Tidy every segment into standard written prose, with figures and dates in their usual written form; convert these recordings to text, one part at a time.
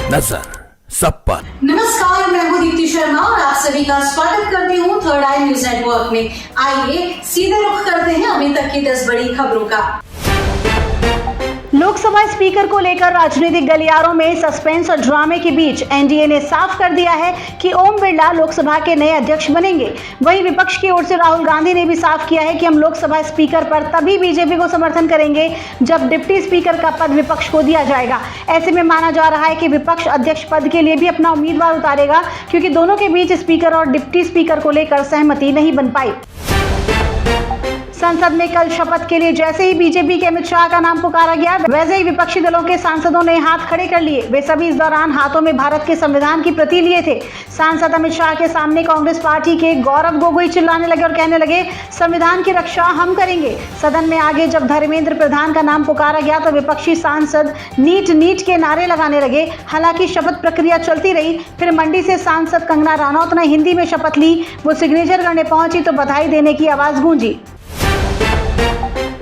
नजर सब पर। नमस्कार, मैं हूँ दीप्ति शर्मा और आप सभी का स्वागत करती हूँ थर्ड आई न्यूज नेटवर्क में। आइए सीधे रुख करते हैं अभी तक की 10 बड़ी खबरों का। लोकसभा स्पीकर को लेकर राजनीतिक गलियारों में सस्पेंस और ड्रामे के बीच एनडीए ने साफ कर दिया है कि ओम बिरला लोकसभा के नए अध्यक्ष बनेंगे। वहीं विपक्ष की ओर से राहुल गांधी ने भी साफ किया है कि हम लोकसभा स्पीकर पर तभी बीजेपी को समर्थन करेंगे जब डिप्टी स्पीकर का पद विपक्ष को दिया जाएगा। ऐसे में माना जा रहा है कि विपक्ष अध्यक्ष पद के लिए भी अपना उम्मीदवार उतारेगा, क्योंकि दोनों के बीच स्पीकर और डिप्टी स्पीकर को लेकर सहमति नहीं बन पाई। संसद में कल शपथ के लिए जैसे ही बीजेपी के अमित शाह का नाम पुकारा गया, वैसे ही विपक्षी दलों के सांसदों ने हाथ खड़े कर लिए। वे सभी इस दौरान हाथों में भारत के संविधान की प्रति लिए थे। सांसद अमित शाह के सामने कांग्रेस पार्टी के गौरव गोगोई चिल्लाने लगे और कहने लगे, संविधान की रक्षा हम करेंगे। सदन में आगे जब धर्मेंद्र प्रधान का नाम पुकारा गया तो विपक्षी सांसद नीट नीट के नारे लगाने लगे। हालांकि शपथ प्रक्रिया चलती रही। फिर मंडी से सांसद कंगना रनौत ने हिंदी में शपथ ली। वो सिग्नेचर करने पहुंची तो बधाई देने की आवाज गूंजी।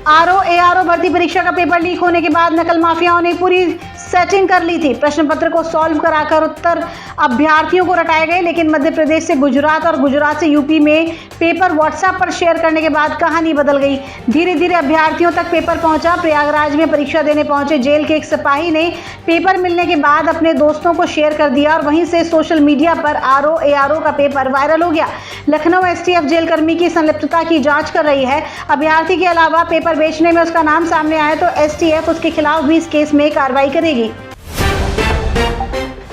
आरओ भर्ती परीक्षा का पेपर लीक होने के बाद नकल माफियाओं ने पूरी सेटिंग कर ली थी। प्रश्न पत्र को सॉल्व कराकर उत्तर अभ्यर्थियों को रटाए गए, लेकिन मध्य प्रदेश से गुजरात और गुजरात से यूपी में पेपर व्हाट्सएप पर शेयर करने के बाद कहानी बदल गई। धीरे धीरे अभ्यर्थियों तक पेपर पहुंचा। प्रयागराज में परीक्षा देने पहुंचे जेल के एक सिपाही ने पेपर मिलने के बाद अपने दोस्तों को शेयर कर दिया और वहीं से सोशल मीडिया पर आरओ का पेपर वायरल हो गया। लखनऊ एसटीएफ जेल कर्मी की संलिप्तता की जांच कर रही है। अभ्यर्थी के अलावा पेपर बेचने में उसका नाम सामने आए तो एसटीएफ उसके खिलाफ भी इस केस में कार्रवाई करेगी।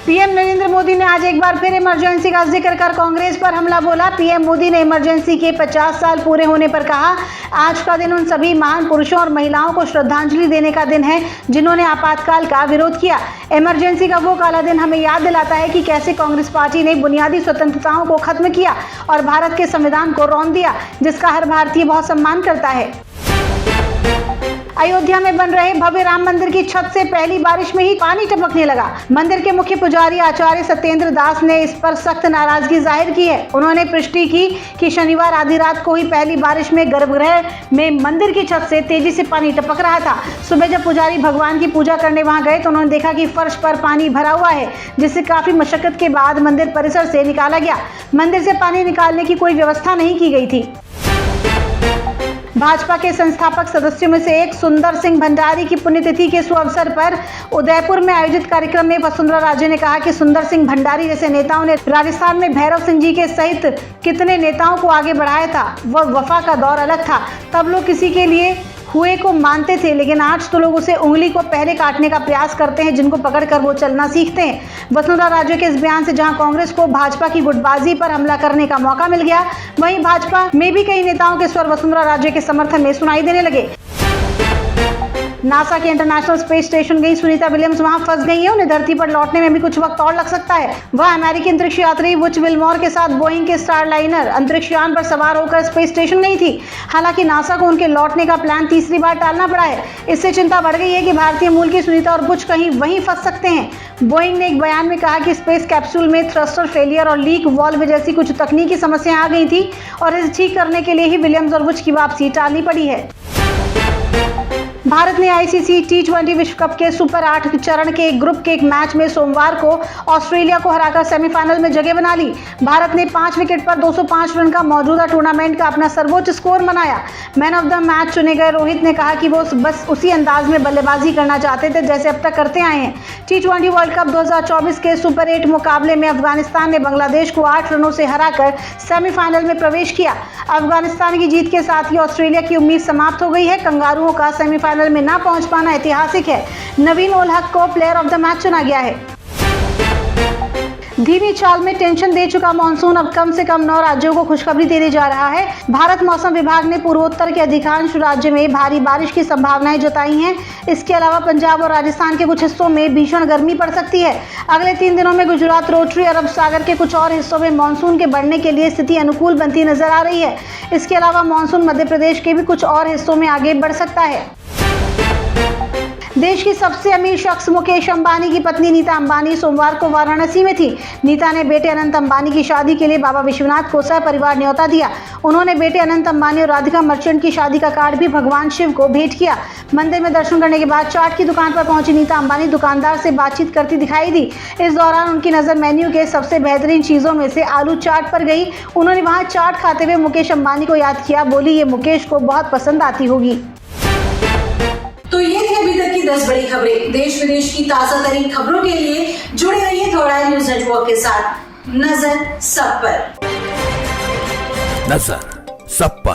पीएम नरेंद्र मोदी ने आज एक बार फिर इमरजेंसी का जिक्र कर कांग्रेस पर हमला बोला। पीएम मोदी ने इमरजेंसी के 50 साल पूरे होने पर कहा, आज का दिन उन सभी महान पुरुषों और महिलाओं को श्रद्धांजलि देने का दिन है जिन्होंने आपातकाल का विरोध किया। इमरजेंसी का वो काला दिन हमें याद दिलाता है कि कैसे कांग्रेस पार्टी ने बुनियादी स्वतंत्रताओं को खत्म किया और भारत के संविधान को रौंद दिया, जिसका हर भारतीय बहुत सम्मान करता है। अयोध्या में बन रहे भव्य राम मंदिर की छत से पहली बारिश में ही पानी टपकने लगा। मंदिर के मुख्य पुजारी आचार्य सत्येंद्र दास ने इस पर सख्त नाराजगी जाहिर की है। उन्होंने पुष्टि की कि शनिवार आधी रात को ही पहली बारिश में गर्भगृह में मंदिर की छत से तेजी से पानी टपक रहा था। सुबह जब पुजारी भगवान की पूजा करने वहां गए तो उन्होंने देखा कि फर्श पर पानी भरा हुआ है, जिससे काफी मशक्कत के बाद मंदिर परिसर से निकाला गया। मंदिर से पानी निकालने की कोई व्यवस्था नहीं की गई थी। भाजपा के संस्थापक सदस्यों में से एक सुंदर सिंह भंडारी की पुण्यतिथि के सुअवसर पर उदयपुर में आयोजित कार्यक्रम में वसुंधरा राजे ने कहा कि सुंदर सिंह भंडारी जैसे नेताओं ने राजस्थान में भैरव सिंह जी के सहित कितने नेताओं को आगे बढ़ाया था। वह वफा का दौर अलग था। तब लोग किसी के लिए हुए को मानते थे, लेकिन आज तो लोग उसे उंगली को पहले काटने का प्रयास करते हैं जिनको पकड़कर वो चलना सीखते हैं। वसुंधरा राजे के इस बयान से जहां कांग्रेस को भाजपा की गुटबाजी पर हमला करने का मौका मिल गया, वहीं भाजपा में भी कई नेताओं के स्वर वसुंधरा राजे के समर्थन में सुनाई देने लगे। नासा के इंटरनेशनल स्पेस स्टेशन गई सुनीता विलियम्स वहां फंस गई है। उन्हें धरती पर लौटने में भी कुछ वक्त और लग सकता है। वह अमेरिकी अंतरिक्ष यात्री बुच विल्मोर के साथ बोइंग के स्टारलाइनर अंतरिक्ष यान पर सवार होकर स्पेस स्टेशन गई थी। हालांकि नासा को उनके लौटने का प्लान तीसरी बार टालना पड़ा है। इससे चिंता बढ़ गई है कि भारतीय मूल की सुनीता और बुच कहीं वहीं फंस सकते हैं। बोइंग ने एक बयान में कहा कि स्पेस कैप्सूल में थ्रस्टर फेलियर और लीक वाल्व जैसी कुछ तकनीकी समस्याएं आ गई थी और इसे ठीक करने के लिए ही विलियम्स और बुच की वापसी टालनी पड़ी है। भारत ने आईसीसी टी20 विश्व कप के सुपर 8 चरण के ग्रुप के एक मैच में सोमवार को ऑस्ट्रेलिया को हराकर सेमीफाइनल में जगह बना ली। भारत ने 5 विकेट पर 205 रन का मौजूदा टूर्नामेंट का अपना सर्वोच्च स्कोर बनाया। मैन ऑफ द मैच चुने गए रोहित ने कहा कि वो बस उसी अंदाज में बल्लेबाजी करना चाहते थे जैसे अब तक करते आए हैं। टी20 वर्ल्ड कप 2024 के सुपर 8 मुकाबले में अफगानिस्तान ने बांग्लादेश को 8 रनों से हराकर सेमीफाइनल में प्रवेश किया। अफगानिस्तान की जीत के साथ ही ऑस्ट्रेलिया की उम्मीद समाप्त हो गई है। कंगारुओं का सेमीफाइनल में ना पहुंच पाना ऐतिहासिक है। नवीन उल हक को प्लेयर ऑफ द मैच चुना गया है। धीमी चाल में टेंशन दे चुका मानसून अब कम से कम 9 राज्यों को खुशखबरी देने जा रहा है। भारत मौसम विभाग ने पूर्वोत्तर के अधिकांश राज्य में भारी बारिश की संभावनाएं जताई हैं। इसके अलावा पंजाब और राजस्थान के कुछ हिस्सों में भीषण गर्मी पड़ सकती है। अगले 3 दिनों में गुजरात, रोटरी, अरब सागर के कुछ और हिस्सों में मानसून के बढ़ने के लिए स्थिति अनुकूल बनती नजर आ रही है। इसके अलावा मानसून मध्य प्रदेश के भी कुछ और हिस्सों में आगे बढ़ सकता है। देश की सबसे अमीर शख्स मुकेश अंबानी की पत्नी नीता अंबानी सोमवार को वाराणसी में थी। नीता ने बेटे अनंत अंबानी की शादी के लिए बाबा विश्वनाथ को सपरिवार न्योता दिया। उन्होंने बेटे अनंत अंबानी और राधिका मर्चेंट की शादी का कार्ड भी भगवान शिव को भेंट किया। मंदिर में दर्शन करने के बाद चाट की दुकान पर पहुंची नीता अंबानी दुकानदार से बातचीत करती दिखाई दी। इस दौरान उनकी नजर मेन्यू के सबसे बेहतरीन चीजों में से आलू चाट पर गई। उन्होंने वहां चाट खाते हुए मुकेश अंबानी को याद किया। बोली, ये मुकेश को बहुत पसंद आती होगी। तो ये थी अभी तक की 10 बड़ी खबरें। देश विदेश की ताजा तरीन खबरों के लिए जुड़े रहिए थोड़ा न्यूज नेटवर्क के साथ। नजर सब पर। नजर सब पर।